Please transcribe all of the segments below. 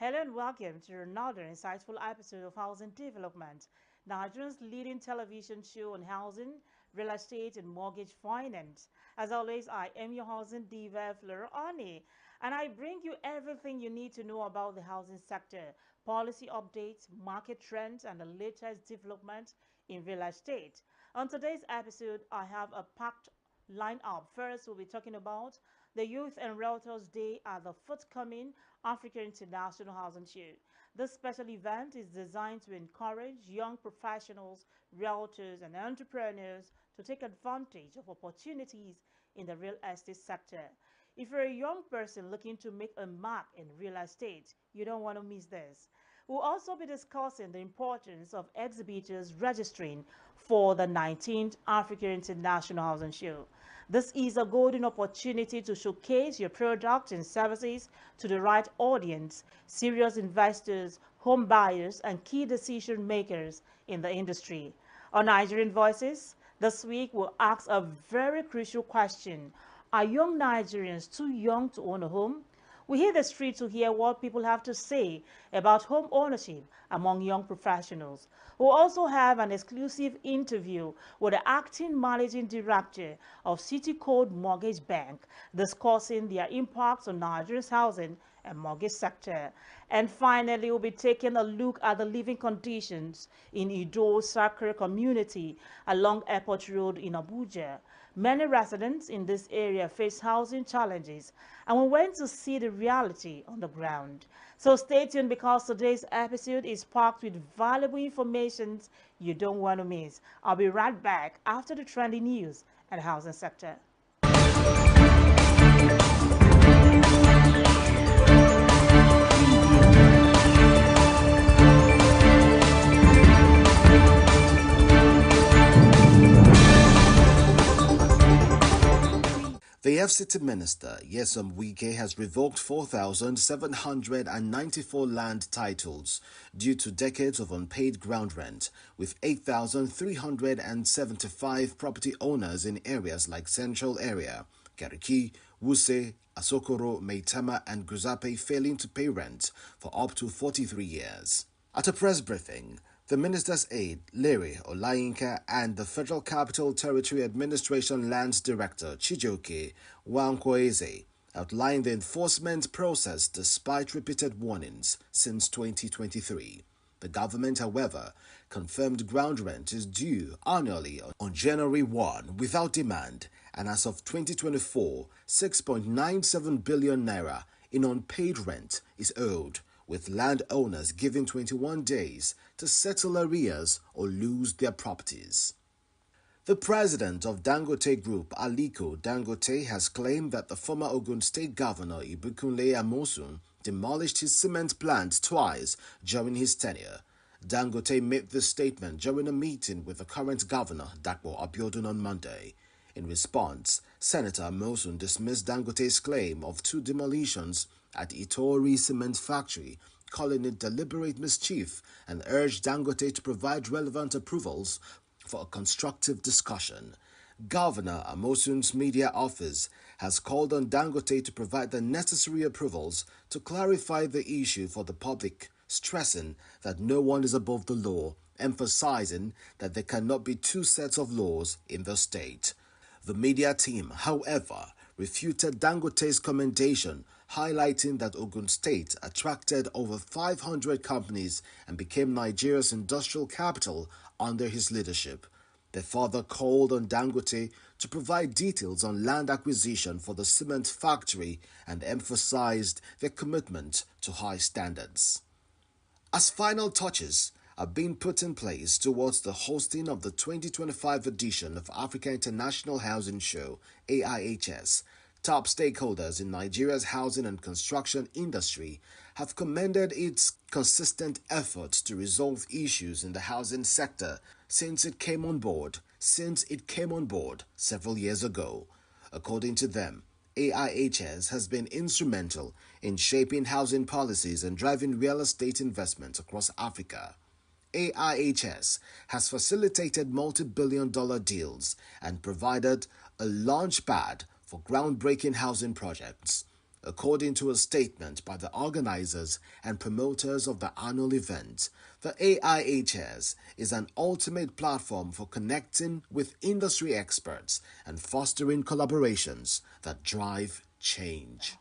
Hello and welcome to another insightful episode of Housing Development, Nigeria's leading television show on housing, real estate, and mortgage finance. As always, I am your housing diva, Flora, and I bring you everything you need to know about the housing sector, policy updates, market trends, and the latest development in real estate. On today's episode, I have a packed lineup. First, we'll be talking about the Youth and Realtors Day at the forthcoming Africa International Housing Show. This special event is designed to encourage young professionals, realtors, and entrepreneurs to take advantage of opportunities in the real estate sector. If you're a young person looking to make a mark in real estate, you don't want to miss this. We'll also be discussing the importance of exhibitors registering for the 19th Africa International Housing Show. This is a golden opportunity to showcase your products and services to the right audience, serious investors, home buyers, and key decision makers in the industry. On Nigerian Voices, this week we'll ask a very crucial question. Are young Nigerians too young to own a home? We hit the street to hear what people have to say about home ownership among young professionals. We'll also have an exclusive interview with the acting managing director of City Code Mortgage Bank discussing their impact on Nigeria's housing and mortgage sector. And finally, we'll be taking a look at the living conditions in Ido Sakre community along Airport Road in Abuja. Many residents in this area face housing challenges, and we went to see the reality on the ground. So stay tuned because today's episode is packed with valuable information you don't want to miss. I'll be right back after the trending news and housing sector. The FCT Minister, Nyesom Wike, has revoked 4,794 land titles due to decades of unpaid ground rent, with 8,375 property owners in areas like Central Area, Gariki, Wuse, Asokoro, Maitama, and Guzape failing to pay rent for up to 43 years. At a press briefing, the minister's aide, Larry Olayinka, and the Federal Capital Territory Administration Lands Director, Chijioke Wankwoeze, outlined the enforcement process despite repeated warnings since 2023. The government, however, confirmed ground rent is due annually on January 1 without demand, and as of 2024, 6.97 billion naira in unpaid rent is owed, with landowners given 21 days to settle arrears or lose their properties. The president of Dangote Group, Aliko Dangote, has claimed that the former Ogun State Governor Ibikunle Amosun demolished his cement plant twice during his tenure. Dangote made this statement during a meeting with the current governor, Dapo Abiodun, on Monday. In response, Senator Amosun dismissed Dangote's claim of two demolitions at Itori Cement Factory, calling it deliberate mischief, and urged Dangote to provide relevant approvals for a constructive discussion. Governor Amosun's media office has called on Dangote to provide the necessary approvals to clarify the issue for the public, stressing that no one is above the law, emphasizing that there cannot be two sets of laws in the state. The media team, however, refuted Dangote's commendation, highlighting that Ogun State attracted over 500 companies and became Nigeria's industrial capital under his leadership. They further called on Dangote to provide details on land acquisition for the cement factory and emphasized their commitment to high standards. As final touches are being put in place towards the hosting of the 2025 edition of Africa International Housing Show, AIHS, top stakeholders in Nigeria's housing and construction industry have commended its consistent efforts to resolve issues in the housing sector since it came on board several years ago. According to them, AIHS has been instrumental in shaping housing policies and driving real estate investment across Africa. AIHS has facilitated multi-billion-dollar deals and provided a launch pad for groundbreaking housing projects. According to a statement by the organizers and promoters of the annual event, the AIHS is an ultimate platform for connecting with industry experts and fostering collaborations that drive change.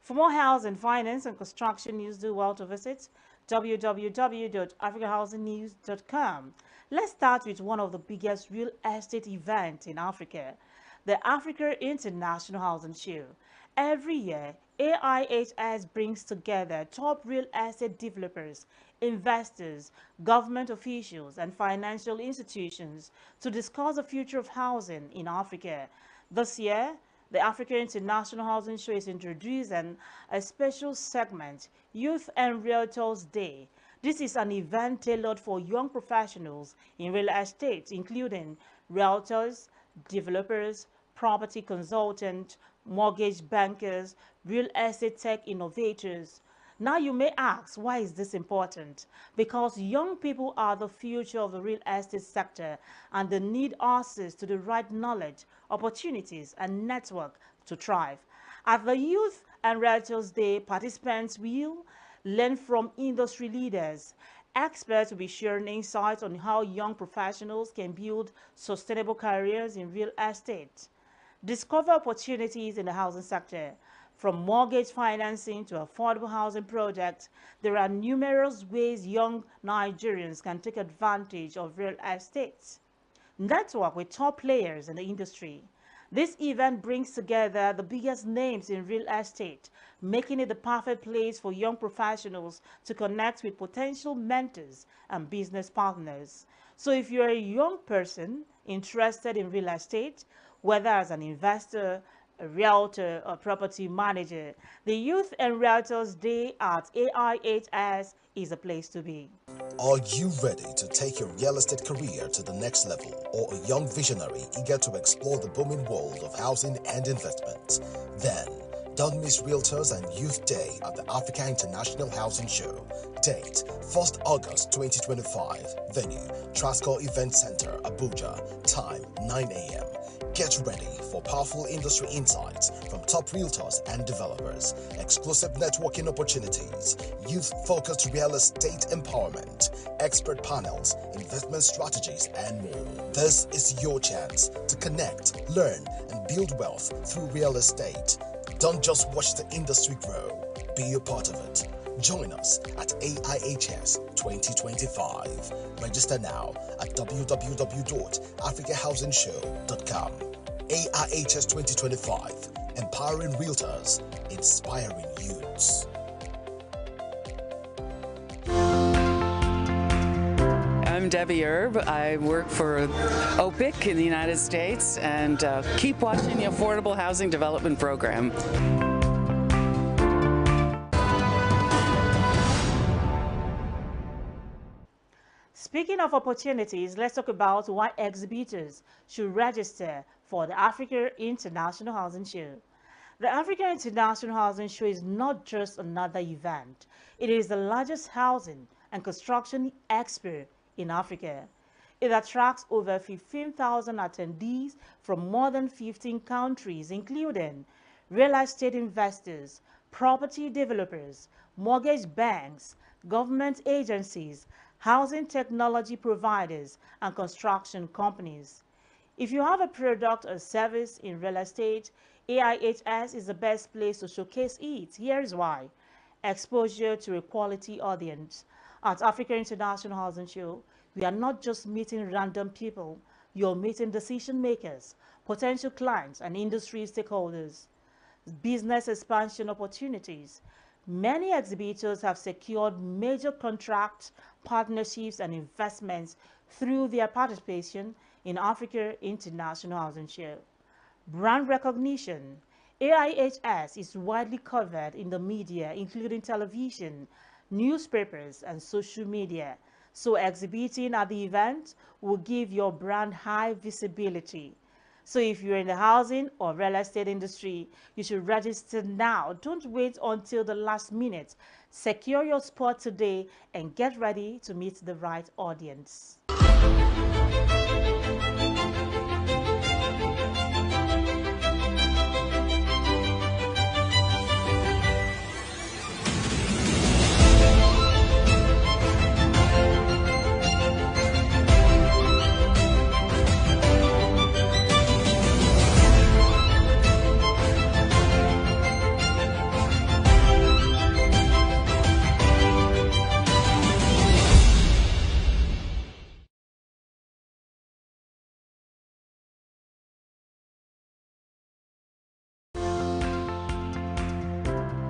For more housing, finance, and construction news, do well to visit www.africahousingnews.com. Let's start with one of the biggest real estate events in Africa, the Africa International Housing Show. Every year, AIHS brings together top real estate developers, investors, government officials, and financial institutions to discuss the future of housing in Africa. This year, the Africa International Housing Show is introducing a special segment, Youth and Realtors Day. This is an event tailored for young professionals in real estate, including realtors, developers, property consultants, mortgage bankers, real estate tech innovators. Now you may ask, why is this important? Because young people are the future of the real estate sector and they need access to the right knowledge, opportunities, and network to thrive. At the Youth and Realtors Day, participants will learn from industry leaders. Experts will be sharing insights on how young professionals can build sustainable careers in real estate. Discover opportunities in the housing sector. From mortgage financing to affordable housing projects, there are numerous ways young Nigerians can take advantage of real estate. Network with top players in the industry. This event brings together the biggest names in real estate, making it the perfect place for young professionals to connect with potential mentors and business partners. So if you're a young person interested in real estate, whether as an investor, a realtor, or property manager, the Youth and Realtors Day at AIHS is a place to be. Are you ready to take your real estate career to the next level, or a young visionary eager to explore the booming world of housing and investment? Then, don't miss Realtors and Youth Day at the Africa International Housing Show. Date 1st August 2025. Venue Trasco Event Center, Abuja. Time 9 a.m. Get ready for powerful industry insights from top realtors and developers, exclusive networking opportunities, youth-focused real estate empowerment, expert panels, investment strategies, and more. This is your chance to connect, learn, and build wealth through real estate. Don't just watch the industry grow, be a part of it. Join us at AIHS 2025. Register now at www.africahousingshow.com. AIHS 2025, empowering realtors, inspiring youths. I'm Debbie Erb. I work for OPIC in the United States, and keep watching the Affordable Housing Development Program. Speaking of opportunities, let's talk about why exhibitors should register for the Africa International Housing Show. The Africa International Housing Show is not just another event. It is the largest housing and construction expo in Africa. It attracts over 15,000 attendees from more than 15 countries, including real estate investors, property developers, mortgage banks, government agencies, housing technology providers, and construction companies. If you have a product or service in real estate, AIHS is the best place to showcase it. Here is why. Exposure to a quality audience. At Africa International Housing Show, we are not just meeting random people. You're meeting decision makers, potential clients, and industry stakeholders. Business expansion opportunities. Many exhibitors have secured major contracts, partnerships, and investments through their participation in Africa International Housing Show. Brand recognition. AIHS is widely covered in the media, including television, newspapers, and social media. So exhibiting at the event will give your brand high visibility. So if you're in the housing or real estate industry, you should register now. Don't wait until the last minute. Secure your spot today and get ready to meet the right audience.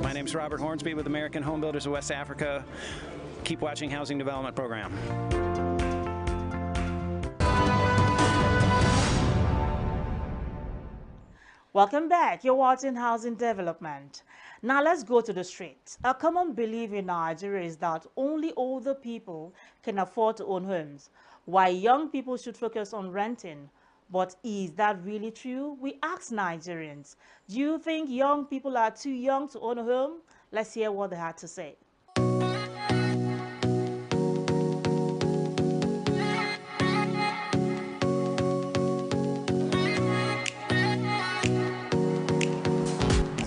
My name is Robert Hornsby with American Home Builders of West Africa. Keep watching Housing Development Program. Welcome back. You're watching Housing Development. Now let's go to the street. A common belief in Nigeria is that only older people can afford to own homes, while young people should focus on renting. But is that really true? We ask Nigerians, do you think young people are too young to own a home? Let's hear what they had to say.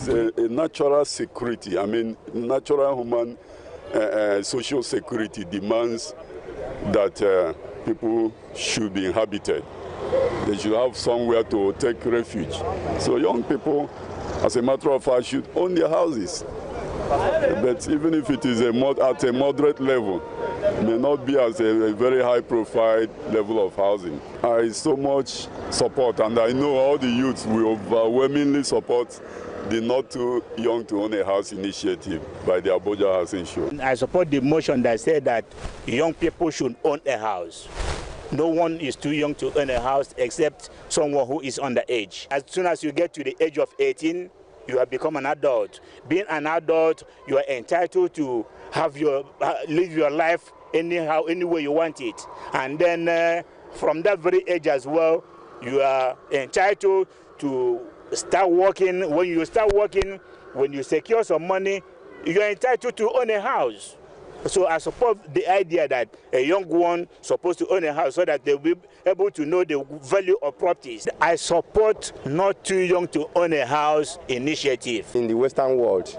A natural security, I mean, natural human social security demands that people should be inhabited. They should have somewhere to take refuge. So young people, as a matter of fact, should own their houses. But even if it is at a moderate level, it may not be as a very high-profile level of housing. I so much support, and I know all the youths will overwhelmingly support the Not Too Young to Own a House initiative by the Abuja Housing Show. I support the motion that said that young people should own a house. No one is too young to own a house except someone who is underage. As soon as you get to the age of 18, you have become an adult. Being an adult, you are entitled to have live your life anyhow, any way you want it. And then from that very age as well, you are entitled to start working. When you start working, when you secure some money, you are entitled to own a house. So I support the idea that a young one supposed to own a house so that they'll be able to know the value of properties. I support Not Too Young to Own a House initiative. In the Western world,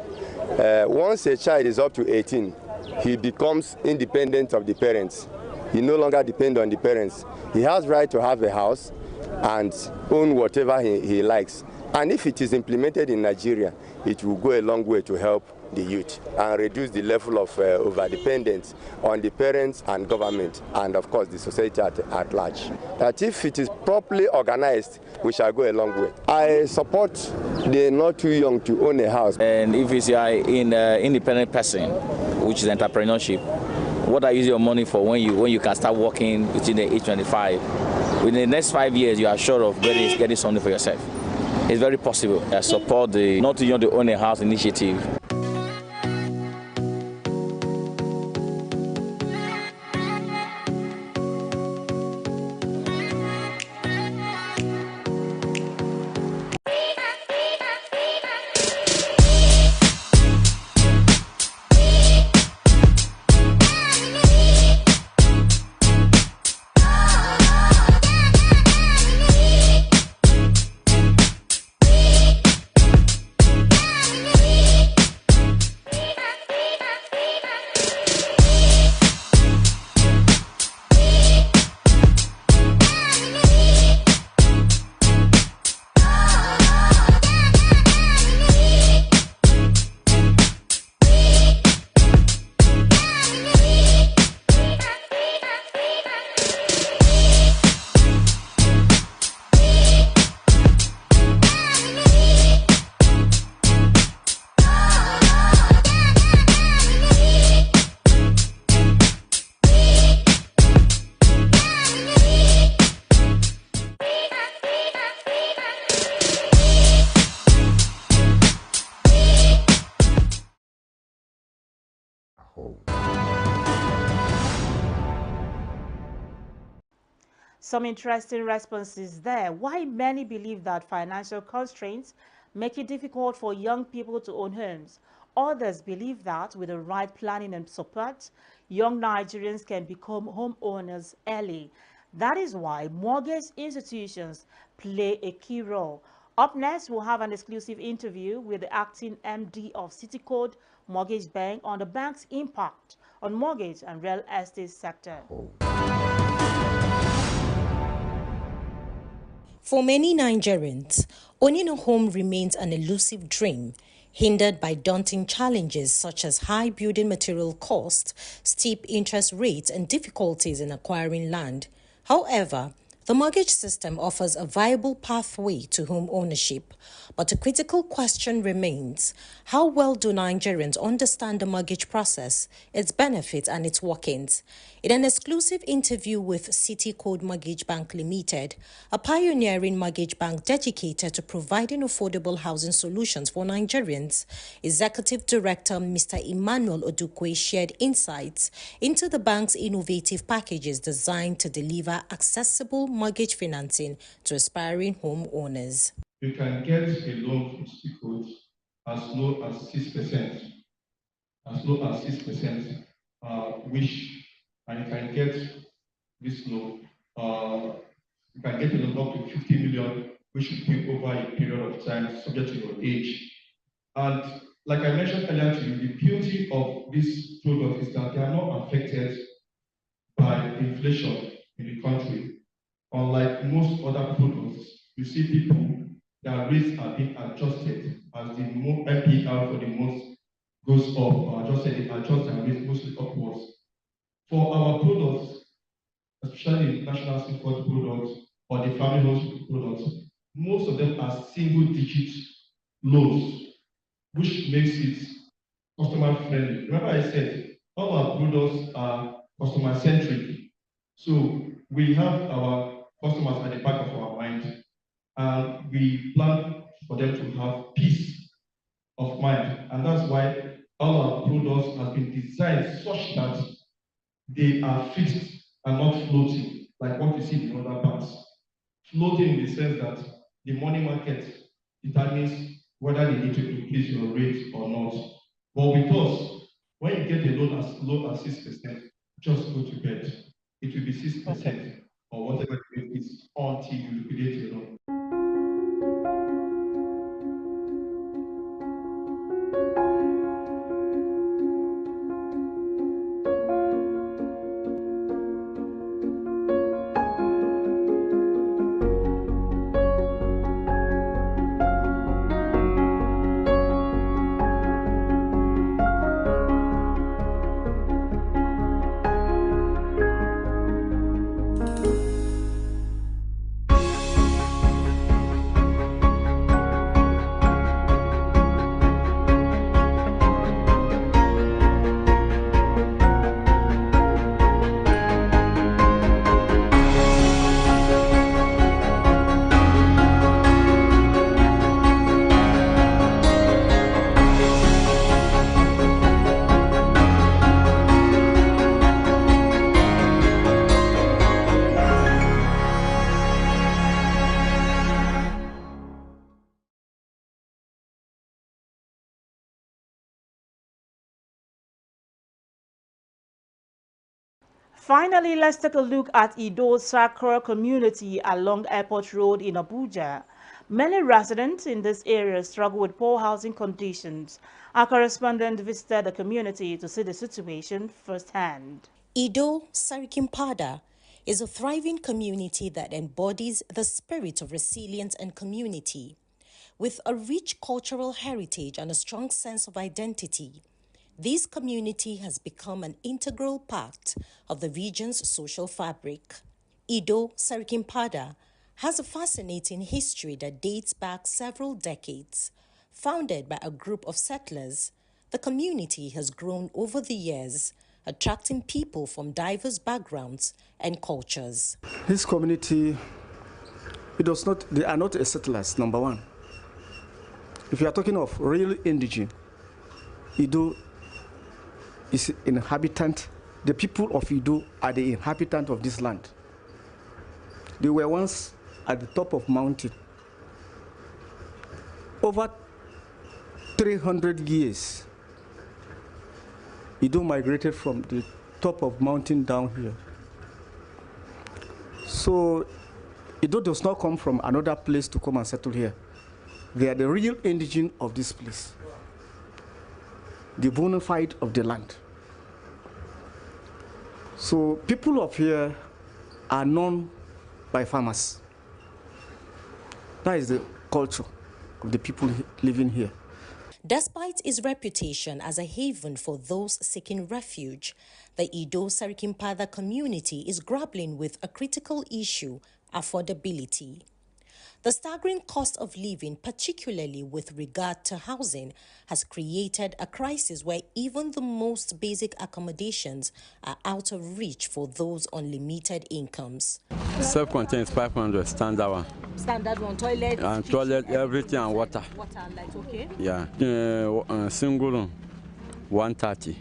once a child is up to 18, he becomes independent of the parents. He no longer depends on the parents. He has right to have a house and own whatever he likes. And if it is implemented in Nigeria, it will go a long way to help the youth and reduce the level of overdependence on the parents and government, and of course the society at large. That if it is properly organized, we shall go a long way. I support the Not Too Young to Own a House. And if it's an independent person, which is entrepreneurship, what are you using your money for when you can start working within the age 25? Within the next 5 years, you are sure of getting something for yourself. It's very possible. I support the Not Too Young to Own a House initiative. Some interesting responses there. Why many believe that financial constraints make it difficult for young people to own homes. Others believe that with the right planning and support, young Nigerians can become homeowners early. That is why mortgage institutions play a key role. Up next, we'll have an exclusive interview with the acting MD of City Code Mortgage Bank on the bank's impact on mortgage and real estate sector. For many Nigerians, owning a home remains an elusive dream, hindered by daunting challenges such as high building material costs, steep interest rates, and difficulties in acquiring land. However, the mortgage system offers a viable pathway to home ownership, but a critical question remains: how well do Nigerians understand the mortgage process, its benefits, and its workings? In an exclusive interview with City Code Mortgage Bank Limited, a pioneering mortgage bank dedicated to providing affordable housing solutions for Nigerians, Executive Director Mr. Emmanuel Odukwe shared insights into the bank's innovative packages designed to deliver accessible mortgage financing to aspiring homeowners. You can get a loan from City Code as low as 6%, which, and you can get this loan. You can get a loan up to 50 million, which will be over a period of time, subject to your age. And like I mentioned earlier to you, the beauty of this product is that they are not affected by inflation in the country. Unlike most other products, you see people, their rates are being adjusted as the MPR for the month goes up, or adjust their rates mostly upwards. For our products, especially national support products or the family house products, most of them are single-digit loans, which makes it customer-friendly. Remember I said, all our products are customer-centric. So we have our customers at the back of our mind, and we plan for them to have peace of mind. And that's why all our products have been designed such that they are fixed and not floating, like what you see in other banks. Floating in the sense that the money market determines whether they need to increase your rate or not. But with us, when you get a loan as low as 6%, just go to bed. It will be 6% or whatever the rate is until you liquidate your loan. Finally, let's take a look at Ido's Sakura community along Airport Road in Abuja. Many residents in this area struggle with poor housing conditions. Our correspondent visited the community to see the situation firsthand. Ido Sarikimpada is a thriving community that embodies the spirit of resilience and community. With a rich cultural heritage and a strong sense of identity, this community has become an integral part of the region's social fabric. Ido Sarikimpada has a fascinating history that dates back several decades. Founded by a group of settlers, the community has grown over the years, attracting people from diverse backgrounds and cultures. This community, they are not settlers, number one. If you are talking of real indigenous, Ido is inhabitant. The people of Ido are the inhabitant of this land. They were once at the top of mountain. Over 300 years, Ido migrated from the top of mountain down here. So Ido does not come from another place to come and settle here. They are the real indigenous of this place, the bona fide of the land. So people of here are known by farmers. That is the culture of the people living here. Despite its reputation as a haven for those seeking refuge, the Ido Sarikimpada community is grappling with a critical issue: affordability. The staggering cost of living, particularly with regard to housing, has created a crisis where even the most basic accommodations are out of reach for those on limited incomes. Self-contained is 500, standard one. Standard one, toilet? And toilet, everything, and water. Water and light, okay? Yeah. Single room, 130.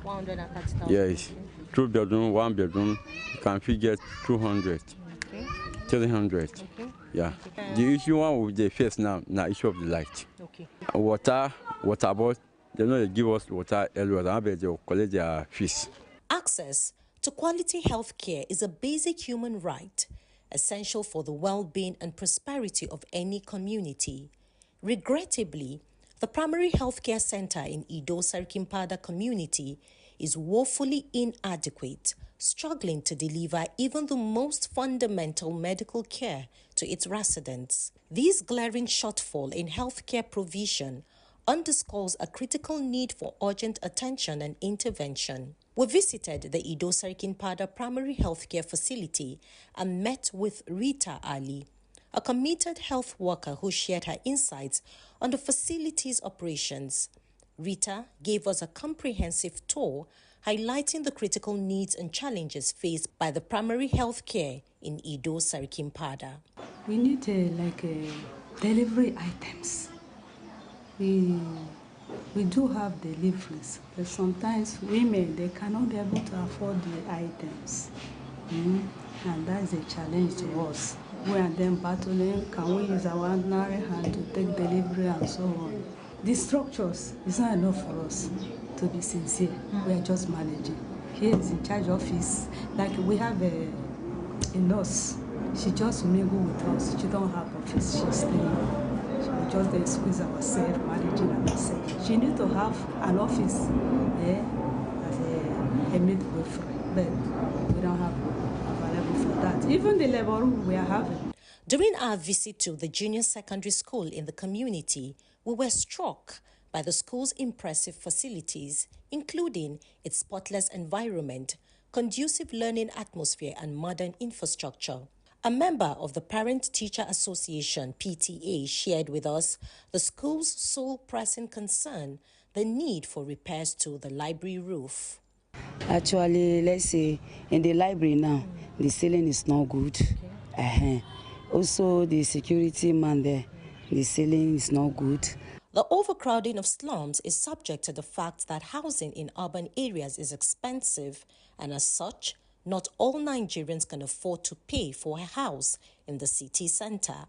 130,000? Yes. 2 bedroom, 1 bedroom, you can figure 200. Okay. 300. Okay. Yeah. The issue one with the face now issue of the light. Okay. Water about, they know they give us water everywhere, they collect their fees. Access to quality health care is a basic human right, essential for the well-being and prosperity of any community. Regrettably, the primary health care center in Ido Sarikimpada community is woefully inadequate, struggling to deliver even the most fundamental medical care to its residents. This glaring shortfall in healthcare provision underscores a critical need for urgent attention and intervention. We visited the Ido Sarikimpada primary healthcare facility and met with Rita Ali, a committed health worker who shared her insights on the facility's operations. Rita gave us a comprehensive tour, highlighting the critical needs and challenges faced by the primary health care in Ido Sarikimpada. We need delivery items. We do have deliveries, but sometimes women, they cannot be able to afford the items. And that's a challenge to us. We are then battling, can we use our ordinary hand to take delivery and so on. The structures is not enough for us, to be sincere. We are just managing. Here is in charge office. Like we have a nurse. She just mingle with us. She don't have office. She's staying. We just then squeeze ourselves, managing ourselves. She needs to have an office as a midwifery, but we don't have available for that. Even the labor room we are having. During our visit to the junior secondary school in the community, we were struck by the school's impressive facilities, including its spotless environment, conducive learning atmosphere, and modern infrastructure. A member of the Parent-Teacher Association, PTA, shared with us the school's sole pressing concern, the need for repairs to the library roof. Actually, let's say in the library now, the ceiling is not good. Okay. Also, the security man there, the ceiling is not good. The overcrowding of slums is subject to the fact that housing in urban areas is expensive, and as such, not all Nigerians can afford to pay for a house in the city center.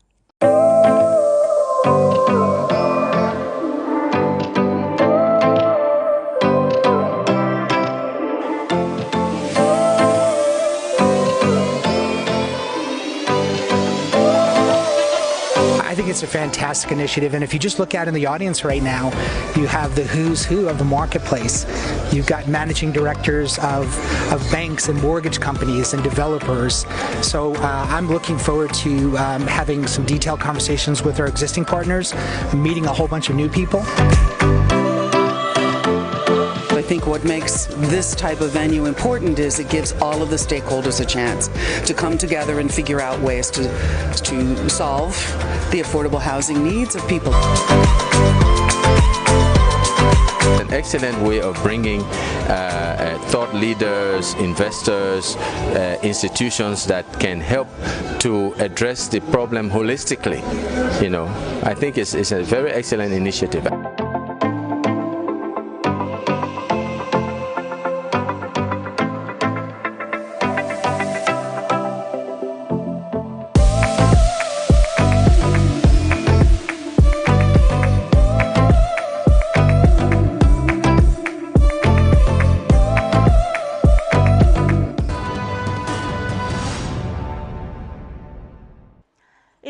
I think it's a fantastic initiative, and if you just look out in the audience right now, you have the who's who of the marketplace. You've got managing directors of banks and mortgage companies and developers. So I'm looking forward to having some detailed conversations with our existing partners, meeting a whole bunch of new people. I think what makes this type of venue important is it gives all of the stakeholders a chance to come together and figure out ways to solve the affordable housing needs of people. An excellent way of bringing thought leaders, investors, institutions that can help to address the problem holistically. I think it's a very excellent initiative.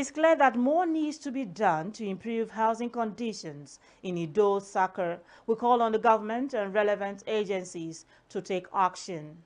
It's clear that more needs to be done to improve housing conditions in Ido Sakar. We call on the government and relevant agencies to take action.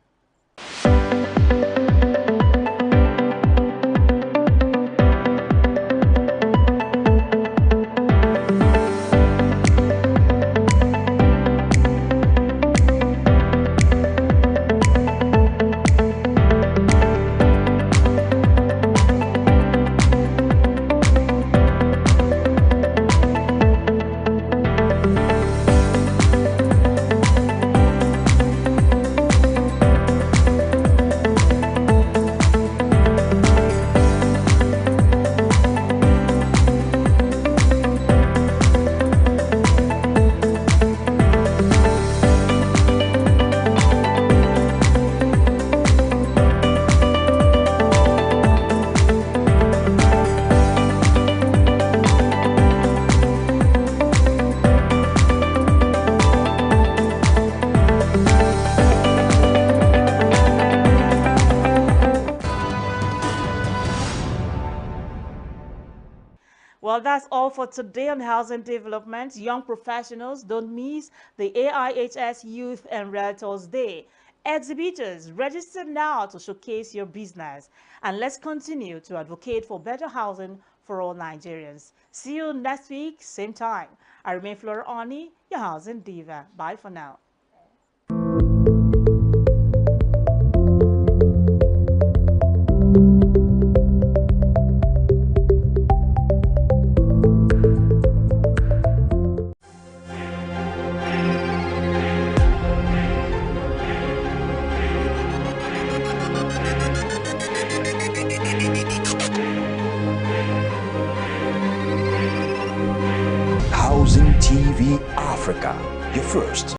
Well, that's all for today on Housing Development. Young professionals, don't miss the AIHS Youth and Realtors Day. Exhibitors, register now to showcase your business. And let's continue to advocate for better housing for all Nigerians. See you next week, same time. I remain Flora, your housing diva. Bye for now. Housing TV Africa, your first